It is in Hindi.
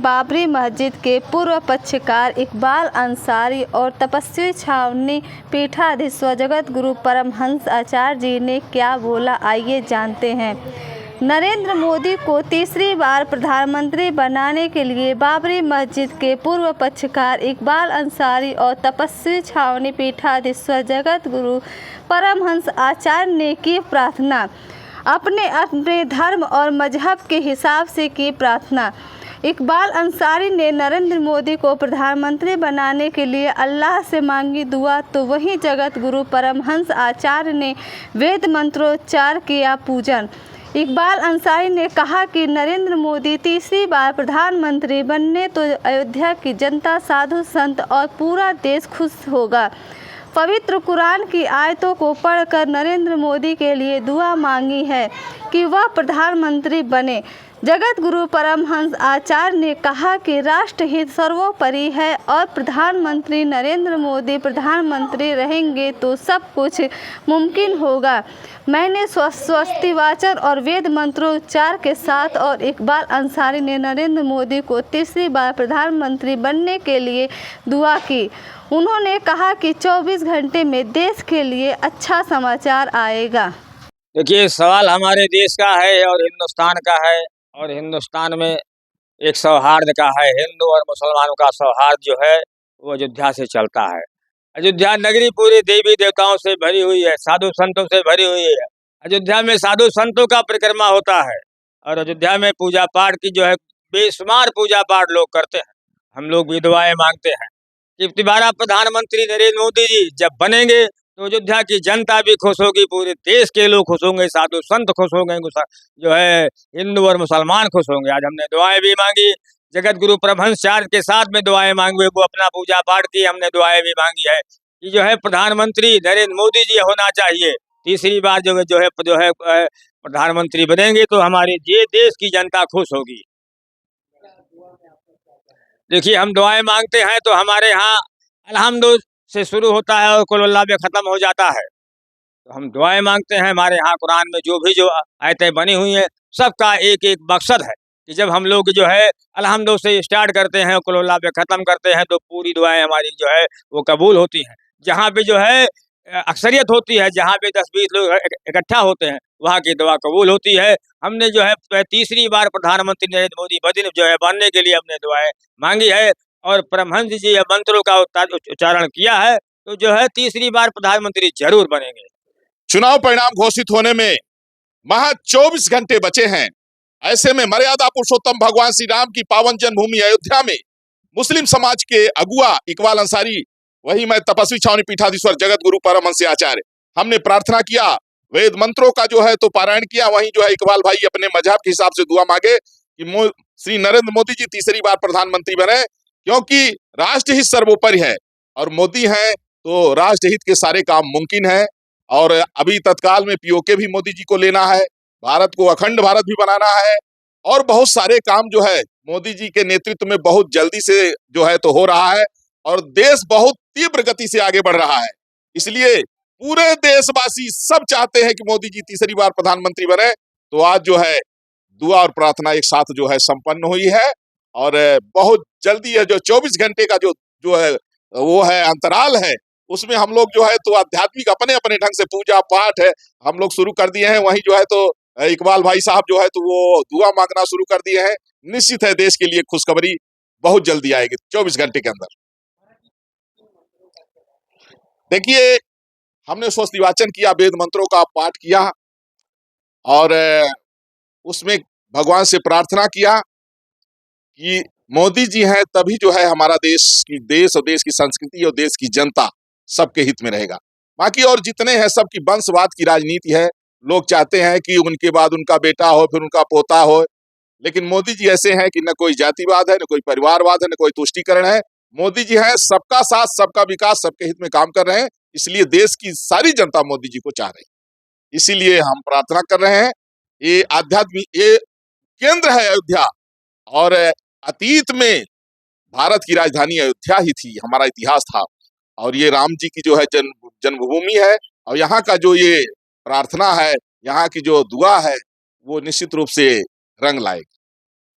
बाबरी मस्जिद के पूर्व पक्षकार इकबाल अंसारी और तपस्वी छावनी पीठाधीश्वर जगत गुरु परमहंस आचार्य जी ने क्या बोला, आइए जानते हैं। नरेंद्र मोदी को तीसरी बार प्रधानमंत्री बनाने के लिए बाबरी मस्जिद के पूर्व पक्षकार इकबाल अंसारी और तपस्वी छावनी पीठाधीश्वर जगत गुरु परमहंस आचार्य ने की प्रार्थना। अपने अपने धर्म और मजहब के हिसाब से की प्रार्थना। इकबाल अंसारी ने नरेंद्र मोदी को प्रधानमंत्री बनाने के लिए अल्लाह से मांगी दुआ, तो वहीं जगत गुरु परमहंस आचार्य ने वेद मंत्रोच्चार किया पूजन। इकबाल अंसारी ने कहा कि नरेंद्र मोदी तीसरी बार प्रधानमंत्री बनने तो अयोध्या की जनता, साधु संत और पूरा देश खुश होगा। पवित्र कुरान की आयतों को पढ़कर नरेंद्र मोदी के लिए दुआ मांगी है कि वह प्रधानमंत्री बने। जगत गुरु परमहंस आचार्य ने कहा कि राष्ट्रहित सर्वोपरि है और प्रधानमंत्री नरेंद्र मोदी प्रधानमंत्री रहेंगे तो सब कुछ मुमकिन होगा। मैंने स्वस्तिवाचन और वेद मंत्रोच्चार के साथ और इकबाल अंसारी ने नरेंद्र मोदी को तीसरी बार प्रधानमंत्री बनने के लिए दुआ की। उन्होंने कहा कि 24 घंटे में देश के लिए अच्छा समाचार आएगा। देखिए, सवाल हमारे देश का है और हिंदुस्तान का है, और हिंदुस्तान में एक सौहार्द का है। हिंदू और मुसलमानों का सौहार्द जो है वो अयोध्या से चलता है। अयोध्या नगरी पूरे देवी देवताओं से भरी हुई है, साधु संतों से भरी हुई है। अयोध्या में साधु संतों का परिक्रमा होता है और अयोध्या में पूजा पाठ की जो है बेशुमार पूजा पाठ लोग करते हैं। हम लोग भी दुआएं मांगते हैं कि दोबारा प्रधानमंत्री नरेंद्र मोदी जी जब बनेंगे तो अयोध्या की जनता भी खुश होगी, पूरे देश के लोग खुश होंगे, साधु संत खुश होंगे, जो है हिंदू और मुसलमान खुश होंगे। आज हमने दुआएं भी मांगी, जगत गुरु परमहंस आचार्य के साथ में दुआएं मांगी, वो अपना पूजा पाठ की, हमने दुआएं भी मांगी है कि जो है प्रधानमंत्री नरेंद्र मोदी जी होना चाहिए। तीसरी बार जो है प्रधानमंत्री बनेंगे तो हमारे ये देश की जनता खुश होगी। देखिए, हम दुआएं मांगते हैं तो हमारे यहाँ अल्हम्दुलिल्लाह से शुरू होता है और कुल अल्लाह में ख़त्म हो जाता है। तो हम दुआएं मांगते हैं। हमारे यहाँ कुरान में जो आयतें बनी हुई हैं सबका एक एक मकसद है कि जब हम लोग जो है अल्हम्दुलिल्लाह से स्टार्ट करते हैं, कुल अल्लाह में ख़त्म करते हैं, तो पूरी दुआएं हमारी जो है वो कबूल होती हैं। जहाँ पे जो है अक्सरियत होती है, जहाँ पे 10-20 लोग इकट्ठा होते हैं, वहाँ की दुआ कबूल होती है। हमने जो है तीसरी बार प्रधानमंत्री नरेंद्र मोदी जो है बनने के लिए हमने दुआएं मांगी है और परमहंस जी मंत्रों का उच्चारण किया है, तो जो है तीसरी बार प्रधानमंत्री जरूर बनेंगे। चुनाव परिणाम घोषित होने में महज 24 घंटे बचे हैं। ऐसे में मर्यादा पुरुषोत्तम भगवान श्री राम की पावन जन्मभूमि अयोध्या में मुस्लिम समाज के अगुआ इकबाल अंसारी, वही मैं तपस्वी छावनी पीठाधीश्वर जगत गुरु परमहंस आचार्य, हमने प्रार्थना किया, वेद मंत्रों का जो है तो पारायण किया। वहीं जो है इकबाल भाई अपने मजहब के हिसाब से दुआ मांगे कि श्री नरेंद्र मोदी जी तीसरी बार प्रधानमंत्री बने, क्योंकि राष्ट्रहित सर्वोपरि है और मोदी हैं तो राष्ट्रहित के सारे काम मुमकिन है। और अभी तत्काल में पीओके भी मोदी जी को लेना है, भारत को अखंड भारत भी बनाना है और बहुत सारे काम जो है मोदी जी के नेतृत्व में बहुत जल्दी से जो है तो हो रहा है और देश बहुत तीव्र गति से आगे बढ़ रहा है। इसलिए पूरे देशवासी सब चाहते हैं कि मोदी जी तीसरी बार प्रधानमंत्री बने। तो आज जो है दुआ और प्रार्थना एक साथ जो है संपन्न हुई है और बहुत जल्दी है जो 24 घंटे का जो है वो है अंतराल है, उसमें हम लोग जो है तो आध्यात्मिक अपने अपने ढंग से पूजा पाठ है हम लोग शुरू कर दिए हैं। वहीं जो है तो इकबाल भाई साहब जो है तो वो दुआ मांगना शुरू कर दिए हैं। निश्चित है देश के लिए खुशखबरी बहुत जल्दी आएगी 24 घंटे के अंदर। देखिए, हमने स्वस्तिवाचन किया, वेद मंत्रों का पाठ किया और उसमें भगवान से प्रार्थना किया कि मोदी जी हैं तभी जो है हमारा देश और देश की संस्कृति और देश की जनता सबके हित में रहेगा। बाकी और जितने हैं सबकी वंशवाद की राजनीति है, लोग चाहते हैं कि उनके बाद उनका बेटा हो, फिर उनका पोता हो, लेकिन मोदी जी ऐसे हैं कि न कोई जातिवाद है, न कोई परिवारवाद है, न कोई तुष्टीकरण है। मोदी जी हैं सबका साथ, सबका विकास, सबके हित में काम कर रहे हैं। इसलिए देश की सारी जनता मोदी जी को चाह रही है। इसीलिए हम प्रार्थना कर रहे हैं। ये आध्यात्मिक ये केंद्र है अयोध्या और अतीत में भारत की राजधानी अयोध्या ही थी, हमारा इतिहास था और ये राम जी की जो है जन्मभूमि है और यहाँ का जो ये प्रार्थना है, यहाँ की जो दुआ है वो निश्चित रूप से रंग लाएगी।